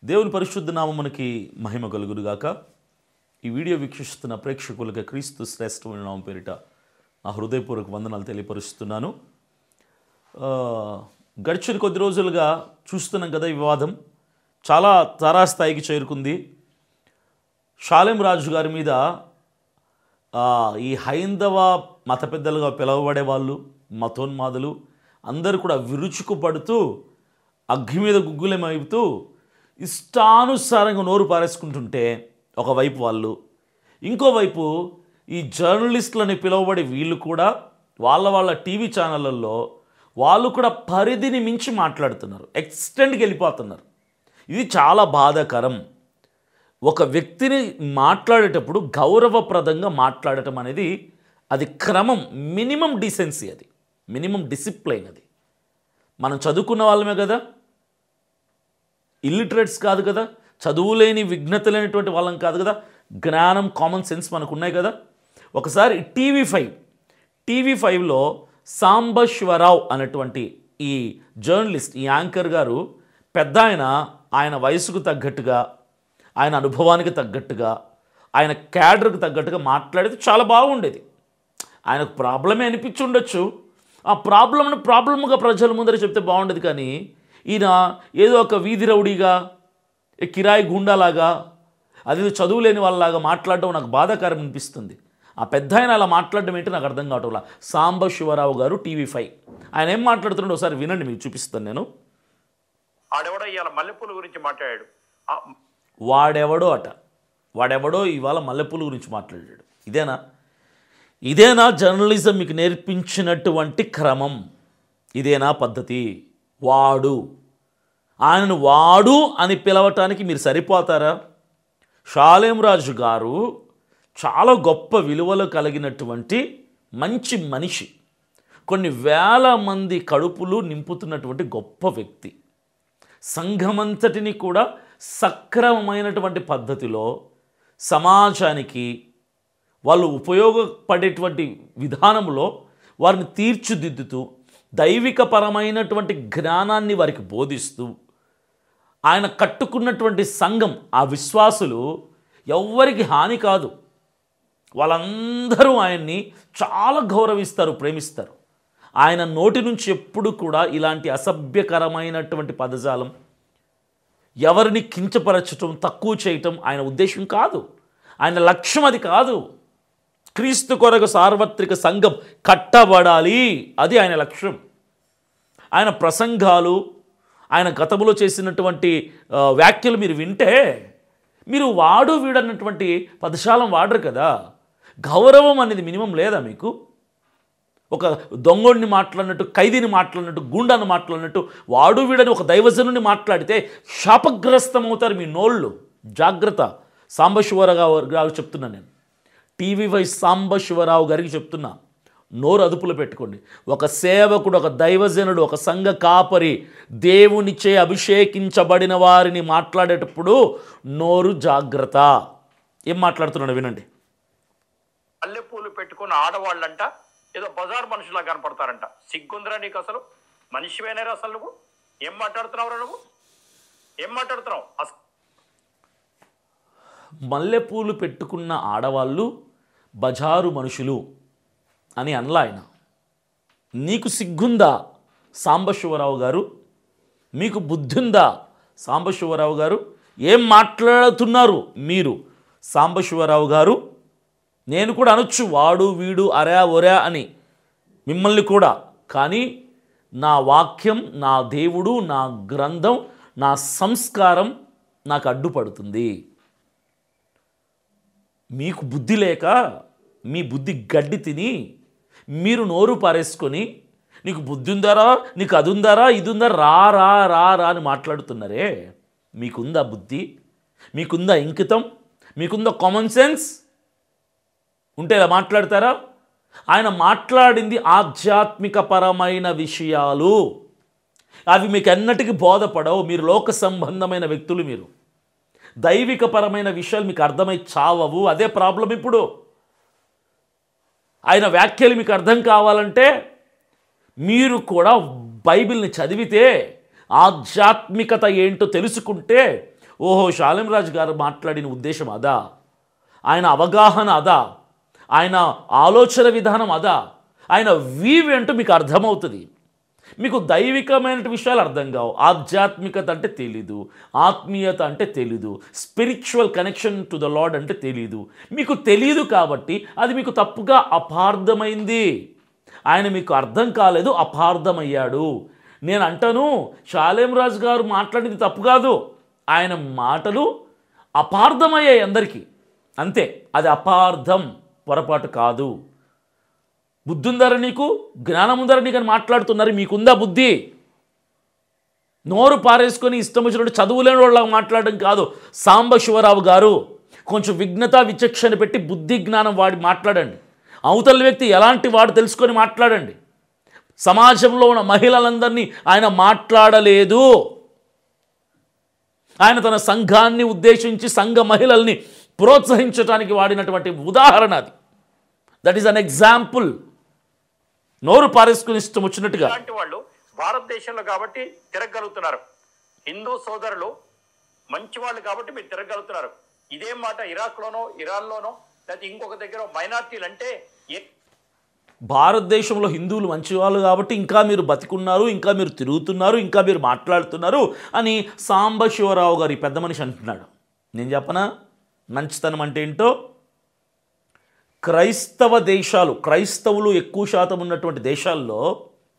దేవుని పరిశుద్ధ నామమునకి మహిమ కలుగునుగాక. ఈ వీడియో వీక్షిస్తున్న ప్రేక్షకులకు క్రీస్తు శ్రేష్టమైన నామం పేరిట నా హృదయపూర్వక వందనాలు తెలియపరుస్తున్నాను. గడిచిన కొద్ది రోజులుగా చూస్తున్నాం కదా, ఈ వివాదం చాలా తారాస్థాయికి చేరుకుంది. షాలేం రాజు గారి మీద ఈ హైందవ మత పెద్దలుగా పిలువబడే వాళ్ళు, మతోన్మాదులు అందరూ కూడా విరుచుకుపడుతూ అగ్గి మీద గుగ్గులేమైపుతూ ఇష్టానుసారంగా నోరు పారేసుకుంటుంటే ఒకవైపు వాళ్ళు, ఇంకోవైపు ఈ జర్నలిస్టులని పిలువబడే వీళ్ళు కూడా వాళ్ళ టీవీ ఛానళ్ళల్లో వాళ్ళు కూడా పరిధిని మించి మాట్లాడుతున్నారు, ఎక్స్టెండ్కి వెళ్ళిపోతున్నారు. ఇది చాలా బాధాకరం. ఒక వ్యక్తిని మాట్లాడేటప్పుడు గౌరవప్రదంగా మాట్లాడటం అనేది అది క్రమం, మినిమం డీసెన్సీ, అది మినిమం డిసిప్లైన్. అది మనం చదువుకున్న వాళ్ళమే కదా, ఇల్లిటరేట్స్ కాదు కదా, చదువులేని విఘ్నత లేనటువంటి వాళ్ళం కాదు కదా, జ్ఞానం, కామన్ సెన్స్ మనకు ఉన్నాయి కదా. ఒకసారి టీవీ ఫైవ్లో సాంబశివరావు అనేటువంటి ఈ జర్నలిస్ట్, ఈ యాంకర్ గారు పెద్ద ఆయన వయసుకు తగ్గట్టుగా, ఆయన అనుభవానికి తగ్గట్టుగా, ఆయన క్యాడర్కి తగ్గట్టుగా మాట్లాడేది చాలా బాగుండేది. ఆయనకు ప్రాబ్లమే అనిపించి ఉండొచ్చు. ఆ ప్రాబ్లమ్గా ప్రజల ముందర చెప్తే బాగుండేది. కానీ ఈయన ఏదో ఒక వీధి రౌడీగా, కిరాయి గుండాలాగా, అది చదువులేని వాళ్ళలాగా మాట్లాడడం నాకు బాధాకరం అనిపిస్తుంది. ఆ పెద్ద అలా మాట్లాడడం ఏంటి నాకు అర్థం కావట్లా. సాంబశివరావు గారు టీవీ5 ఆయన ఏం మాట్లాడుతున్నాడు ఒకసారి వినండి, మీకు చూపిస్తాను నేను. మల్లెపూల గురించి మాట్లాడాడు. వాడెవడో ఇవాళ మల్లెపూల గురించి మాట్లాడాడు. ఇదేనా జర్నలిజం మీకు నేర్పించినటువంటి క్రమం? ఇదేనా పద్ధతి? ఆయనను వాడు అని పిలవటానికి మీరు సరిపోతారా? షాలేం రాజు గారు చాలా గొప్ప విలువలు కలిగినటువంటి మంచి మనిషి, కొన్ని వేల మంది కడుపులు నింపుతున్నటువంటి గొప్ప వ్యక్తి. సంఘమంతటిని కూడా సక్రమమైనటువంటి పద్ధతిలో సమాజానికి వాళ్ళు ఉపయోగపడేటువంటి విధానంలో వారిని తీర్చిదిద్దుతూ దైవికపరమైనటువంటి జ్ఞానాన్ని వారికి బోధిస్తూ ఆయన కట్టుకున్నటువంటి సంఘం, ఆ విశ్వాసులు ఎవ్వరికి హాని కాదు. వాళ్ళందరూ ఆయన్ని చాలా గౌరవిస్తారు, ప్రేమిస్తారు. ఆయన నోటి నుంచి ఎప్పుడు కూడా ఇలాంటి అసభ్యకరమైనటువంటి పదజాలం, ఎవరిని కించపరచటం, తక్కువ చేయటం ఆయన ఉద్దేశం కాదు. ఆయన లక్ష్యం అది కాదు. క్రీస్తు కొరకు సార్వత్రిక సంఘం కట్టబడాలి, అది ఆయన లక్ష్యం. ఆయన ప్రసంగాలు, ఆయన గతంలో చేసినటువంటి వ్యాఖ్యలు మీరు వింటే మీరు వాడు వీడన్నటువంటి పదజాలం వాడరు కదా. గౌరవం అనేది మినిమం లేదా మీకు? ఒక దొంగోడిని మాట్లాడినట్టు, ఖైదీని మాట్లాడినట్టు, గుండాన్ని మాట్లాడినట్టు వాడు వీడని ఒక దైవజనుని మాట్లాడితే శాపగ్రస్తమవుతారు మీ నోళ్ళు. జాగ్రత్త. సాంబశివరావు గారు చెప్తున్నా, నేను టీవీ5 సాంబశివరావు గారికి చెప్తున్నా, నోరు అదుపులో పెట్టుకోండి. ఒక సేవకుడు, ఒక దైవజనుడు, ఒక సంఘ కాపరి, దేవునిచే అభిషేకించబడిన వారిని మాట్లాడేటప్పుడు నోరు జాగ్రత్త. ఏం మాట్లాడుతున్నాడు వినండి. మల్లెపూలు పెట్టుకున్న ఆడవాళ్ళంట ఏదో బజార్ మనుషులా కనపడతారంట. సిగ్గుందిరా నీకు? అసలు మనిషివేనేరా? అసలు నువ్వు ఏం మాట్లాడుతున్నావురా? నువ్వు ఏం మాట్లాడుతున్నావు? మల్లెపూలు పెట్టుకున్న ఆడవాళ్ళు బజారు మనుషులు అని అనలా ఆయన. నీకు సిగ్గుందా సాంబశివరావు గారు? మీకు బుద్ధుందా సాంబశివరావు గారు? ఏం మాట్లాడుతున్నారు మీరు సాంబశివరావు గారు? నేను కూడా అనొచ్చు వాడు వీడు అరా ఒరా అని మిమ్మల్ని కూడా. కానీ నా వాక్యం, నా దేవుడు, నా గ్రంథం, నా సంస్కారం నాకు అడ్డుపడుతుంది. మీకు బుద్ధి లేక, మీ బుద్ధి గడ్డి తిని మీరు నోరు పారేసుకొని నీకు బుద్ధి ఉందారా, నీకు అది ఉందారా, ఇది ఉందా, రా రా రా రా అని మాట్లాడుతున్నారే. మీకుందా బుద్ధి? మీకుందా ఇంకితం? మీకుందా కామన్ సెన్స్? ఉంటే ఇలా మాట్లాడతారా? ఆయన మాట్లాడింది ఆధ్యాత్మికపరమైన విషయాలు. అవి మీకు ఎన్నటికీ బోధపడవు. మీరు లోక సంబంధమైన వ్యక్తులు. మీరు దైవికపరమైన విషయాలు మీకు అర్థమై చావవు. అదే ప్రాబ్లం ఇప్పుడు. ఆయన వ్యాఖ్యలు మీకు అర్థం కావాలంటే మీరు కూడా బైబిల్ని చదివితే, ఆధ్యాత్మికత ఏంటో తెలుసుకుంటే, ఓహో షాలేం రాజు గారు మాట్లాడిన ఉద్దేశం అదా, ఆయన అవగాహన అదా, ఆయన ఆలోచన విధానం అదా, ఆయన వీవ్ అంటూ మీకు అర్థమవుతుంది. మీకు దైవికమైన విషయాలు అర్థం కావు, ఆధ్యాత్మికత అంటే తెలీదు, ఆత్మీయత అంటే తెలీదు, spiritual connection to the lord అంటే తెలీదు. మీకు తెలియదు కాబట్టి అది మీకు తప్పుగా అపార్థమైంది. ఆయన మీకు అర్థం కాలేదు, అపార్థమయ్యాడు. నేను అంటాను షాలేం రాజు గారు మాట్లాడింది తప్పు కాదు, ఆయన మాటలు అపార్థమయ్యాయి అందరికీ, అంతే. అది అపార్థం, పొరపాటు కాదు. బుద్ధి ఉందరా నీకు, జ్ఞానం ఉందరా నీకు అని మాట్లాడుతున్నారు. మీకుందా బుద్ధి? నోరు పారేసుకొని ఇష్టం వచ్చినట్టు చదువులేని వాళ్ళ మాట్లాడడం కాదు. సాంబశివరావు గారు కొంచెం విఘ్నత విచక్షణ పెట్టి బుద్ధి జ్ఞానం వాడి మాట్లాడండి. అవతల వ్యక్తి ఎలాంటి వాడు తెలుసుకొని మాట్లాడండి. సమాజంలో ఉన్న మహిళలందరినీ ఆయన మాట్లాడలేదు. ఆయన తన సంఘాన్ని ఉద్దేశించి సంఘ మహిళల్ని ప్రోత్సహించడానికి వాడినటువంటి ఉదాహరణ అది. That is an example. నోరు పారేసుకుని ఇష్టం వచ్చినట్టుగా ఇలాంటి వాళ్ళు భారతదేశంలో కాబట్టి తిరగలుగుతున్నారు. హిందూ సోదరులు మంచి వాళ్ళు కాబట్టి మీరు తిరగలుగుతున్నారు. ఇదే మాట ఇరాక్లోనో ఇరాన్లోనో లేకపోతే ఇంకొక దగ్గర మైనార్టీలు అంటే భారతదేశంలో హిందువులు మంచివాళ్ళు కాబట్టి ఇంకా మీరు బతికున్నారు, ఇంకా మీరు తిరుగుతున్నారు, ఇంకా మీరు మాట్లాడుతున్నారు అని సాంబశివరావు గారు ఈ పెద్ద మనిషి అంటున్నాడు. నేను చెప్పనా మంచితనం అంటే ఏంటో? క్రైస్తవ దేశాలు, క్రైస్తవులు ఎక్కువ శాతం ఉన్నటువంటి దేశాల్లో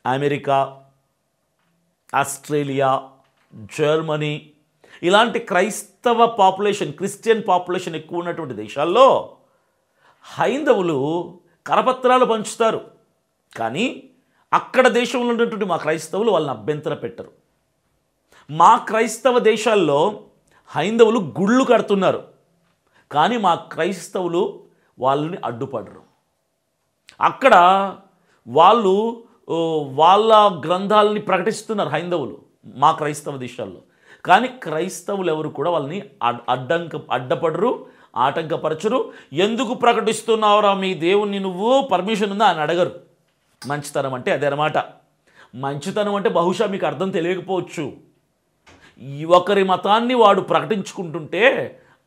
అమెరికా, ఆస్ట్రేలియా, జర్మనీ ఇలాంటి క్రైస్తవ పాపులేషన్, క్రిస్టియన్ పాపులేషన్ ఎక్కువ ఉన్నటువంటి దేశాల్లో హైందవులు కరపత్రాలు పంచుతారు. కానీ అక్కడ దేశంలో ఉన్నటువంటి మా క్రైస్తవులు వాళ్ళని అభ్యంతర పెట్టరు. మా క్రైస్తవ దేశాల్లో హైందవులు గుళ్ళు కడుతున్నారు, కానీ మా క్రైస్తవులు వాళ్ళని అడ్డుపడరు. అక్కడ వాళ్ళు వాళ్ళ గ్రంథాలని ప్రకటిస్తున్నారు హైందవులు మా క్రైస్తవ దేశాల్లో, కానీ క్రైస్తవులు ఎవరు కూడా వాళ్ళని అడ్డపడరు, ఆటంకపరచరు. ఎందుకు ప్రకటిస్తున్నావురా మీ దేవుణ్ణి నువ్వు, పర్మిషన్ ఉందా అని అడగరు. మంచితనం అంటే అదే అన్నమాట. మంచితనం అంటే బహుశా మీకు అర్థం తెలియకపోవచ్చు. ఒకరి మతాన్ని వాడు ప్రకటించుకుంటుంటే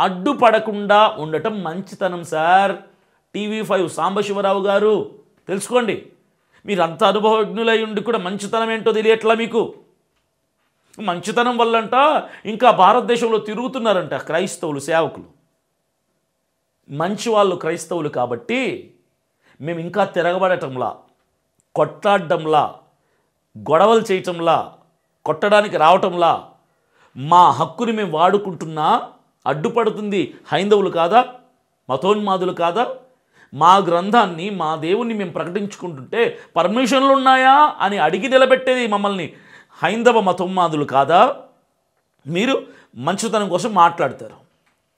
అడ్డుపడకుండా ఉండటం మంచితనం సార్. TV5 సాంబశివరావు గారు తెలుసుకోండి. మీరు అంత అనుభవజ్ఞులై ఉండి కూడా మంచితనం ఏంటో తెలియట్లా మీకు. మంచితనం వల్లంట ఇంకా భారతదేశంలో తిరుగుతున్నారంట క్రైస్తవులు, సేవకులు. మంచి వాళ్ళు క్రైస్తవులు కాబట్టి మేము ఇంకా తిరగబడటంలా, కొట్లాడడంలా, గొడవలు చేయటంలా, కొట్టడానికి రావటంలా మా హక్కుని మేము వాడుకుంటున్నా అడ్డుపడుతుంది హైందవులు కాదా, మతోన్మాదులు కాదా? మా గ్రంథాన్ని, మా దేవుణ్ణి మేము ప్రకటించుకుంటుంటే పర్మిషన్లు ఉన్నాయా అని అడిగి నిలబెట్టేది మమ్మల్ని హైందవ మతోన్మాదులు కాదా? మీరు మంచితనం కోసం మాట్లాడతారు.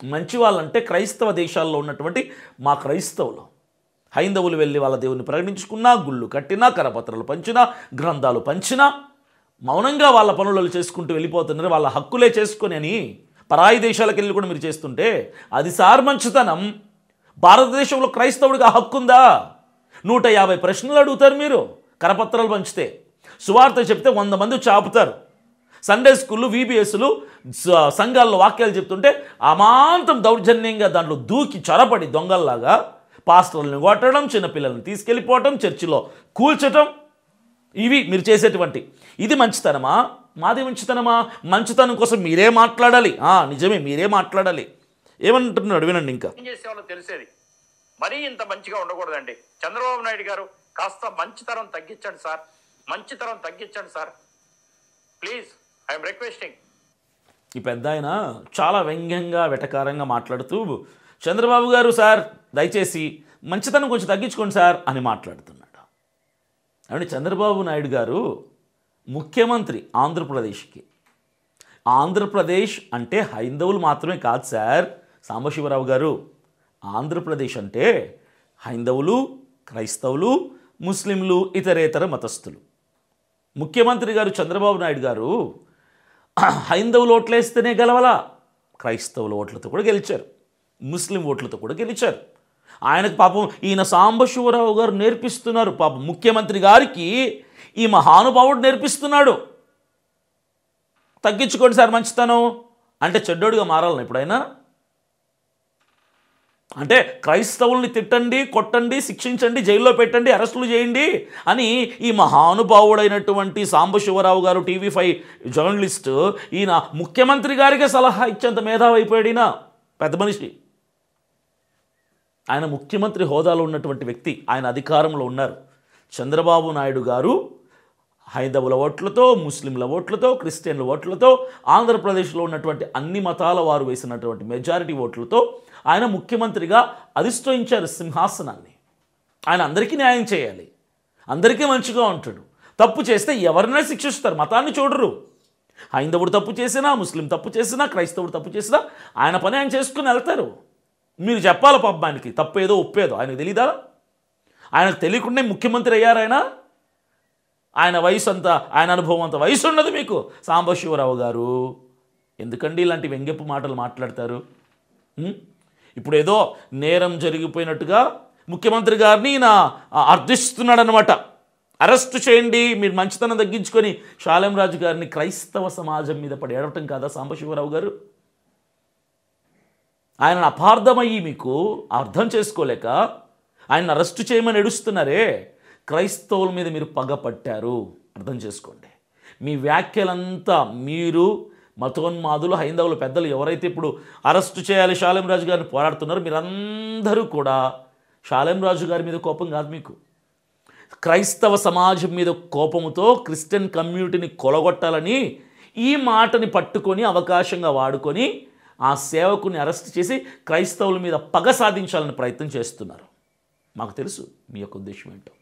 మంచి వాళ్ళంటే క్రైస్తవ దేశాల్లో ఉన్నటువంటి మా క్రైస్తవులు. హైందవులు వెళ్ళి వాళ్ళ దేవుని ప్రకటించుకున్నా, గుళ్ళు కట్టినా, కరపత్రాలు పంచినా, గ్రంథాలు పంచినా మౌనంగా వాళ్ళ పనులు చేసుకుంటూ వెళ్ళిపోతున్నారు. వాళ్ళ హక్కులే చేసుకొని అని పరాయి దేశాలకు వెళ్ళి కూడా మీరు చేస్తుంటే అది సార్ మంచితనం. భారతదేశంలో క్రైస్తవుడికి ఆ హక్కు ఉందా? 150 ప్రశ్నలు అడుగుతారు మీరు కరపత్రాలు పంచితే. సువార్త చెప్తే 100 మంది చాపుతారు. సండే స్కూళ్ళు, VBSలు సంఘాల్లో వాక్యాలు చెప్తుంటే అమాంతం దౌర్జన్యంగా దాంట్లో దూకి చొరపడి దొంగల్లాగా పాస్టర్లను కొట్టడం, చిన్నపిల్లల్ని తీసుకెళ్ళిపోవటం, చర్చిలో కూల్చటం, ఇవి మీరు చేసేటువంటి. ఇది మంచితనమా? మాది మంచితనమా? మంచితనం కోసం మీరే మాట్లాడాలి. నిజమే, మీరే మాట్లాడాలి. ఏమంటున్నాడు వినండి. ఇంకా ఏం చేసేవాళ్ళో తెలిసేది. మరీ ఇంత మంచిగా ఉండకూడదండి. చంద్రబాబు నాయుడు గారు కాస్త మంచితనం తగ్గించండి సార్, మంచితనం తగ్గించండి సార్, ప్లీజ్, ఐఎమ్ రిక్వెస్టింగ్. ఈ పెద్ద ఆయన చాలా వ్యంగ్యంగా, వెటకారంగా మాట్లాడుతూ చంద్రబాబు గారు సార్ దయచేసి మంచితనం కొంచెం తగ్గించుకోండి సార్ అని మాట్లాడుతున్నాడు. అంటే చంద్రబాబు నాయుడు గారు ముఖ్యమంత్రి ఆంధ్రప్రదేశ్కి. ఆంధ్రప్రదేశ్ అంటే హైందవులు మాత్రమే కాదు సార్ సాంబశివరావు గారు. ఆంధ్రప్రదేశ్ అంటే హైందవులు, క్రైస్తవులు, ముస్లింలు, ఇతరేతర మతస్థులు. ముఖ్యమంత్రి గారు చంద్రబాబు నాయుడు గారు హైందవులు ఓట్లేస్తేనే గెలవలా, క్రైస్తవుల ఓట్లతో కూడా గెలిచారు, ముస్లిం ఓట్లతో కూడా గెలిచారు. ఆయనకు పాపం ఈయన సాంబశివరావు గారు నేర్పిస్తున్నారు. పాపం ముఖ్యమంత్రి గారికి ఈ మహానుభావుడు నేర్పిస్తున్నాడు. తగ్గించుకోండి సార్ మంచితనం అంటే చెడ్డోడిగా మారాలని ఎప్పుడైనా? అంటే క్రైస్తవుల్ని తిట్టండి, కొట్టండి, శిక్షించండి, జైల్లో పెట్టండి, అరెస్టులు చేయండి అని ఈ మహానుభావుడైనటువంటి సాంబశివరావు గారు, TV5 జర్నలిస్టు, ఈయన ముఖ్యమంత్రి గారికే సలహా ఇచ్చేంత మేధావి అయిపోయాడు. ఈయన పెద్ద మనిషి, ఆయన ముఖ్యమంత్రి హోదాలో ఉన్నటువంటి వ్యక్తి, ఆయన అధికారంలో ఉన్నారు. చంద్రబాబు నాయుడు గారు హైందవుల ఓట్లతో, ముస్లింల ఓట్లతో, క్రిస్టియన్ల ఓట్లతో, ఆంధ్రప్రదేశ్లో ఉన్నటువంటి అన్ని మతాల వారు వేసినటువంటి మెజారిటీ ఓట్లతో ఆయన ముఖ్యమంత్రిగా అధిష్ఠించారు సింహాసనాన్ని. ఆయన అందరికీ న్యాయం చేయాలి, అందరికీ మంచిగా ఉంటాడు. తప్పు చేస్తే ఎవరినైనా శిక్షిస్తారు, మతాన్ని చూడరు. హైందవుడు తప్పు చేసినా, ముస్లిం తప్పు చేసినా, క్రైస్తవుడు తప్పు చేసినా ఆయన పని ఆయన చేసుకుని వెళ్తారు. మీరు చెప్పాలి పాప ఆయనకి తప్పేదో ఒప్పేదో. ఆయనకు తెలీదా? ఆయనకు తెలియకుండా ముఖ్యమంత్రి అయ్యారు ఆయన. ఆయన వయసు అంతా, ఆయన అనుభవం అంత వయసు ఉన్నది మీకు. సాంబశివరావు గారు ఎందుకండి ఇలాంటి వ్యంగ్యపు మాటలు మాట్లాడతారు? ఇప్పుడు ఏదో నేరం జరిగిపోయినట్టుగా ముఖ్యమంత్రి గారిని ఈయన అర్థిస్తున్నాడనమాట. అరెస్టు చేయండి, మీరు మంచితనం తగ్గించుకొని షాలేం రాజు గారిని క్రైస్తవ సమాజం మీద పడి ఏడవటం కాదా సాంబశివరావు గారు? ఆయనను అపార్థమయ్యి మీకు అర్థం చేసుకోలేక ఆయన అరెస్టు చేయమని ఏడుస్తున్నారే. క్రైస్తవుల మీద మీరు పగపట్టారు, అర్థం చేసుకోండి. మీ వ్యాఖ్యలంతా మీరు మతోన్మాదులు, హైందవులు పెద్దలు ఎవరైతే ఇప్పుడు అరెస్టు చేయాలి షాలేం రాజు గారిని పోరాడుతున్నారో మీరందరూ కూడా షాలేం రాజు గారి మీద కోపం కాదు మీకు, క్రైస్తవ సమాజం మీద కోపముతో క్రిస్టియన్ కమ్యూనిటీని కొలగొట్టాలని ఈ మాటని పట్టుకొని అవకాశంగా వాడుకొని ఆ సేవకుని అరెస్ట్ చేసి క్రైస్తవుల మీద పగ సాధించాలని ప్రయత్నం చేస్తున్నారు. మాకు తెలుసు మీ యొక్క ఉద్దేశం ఏంటో.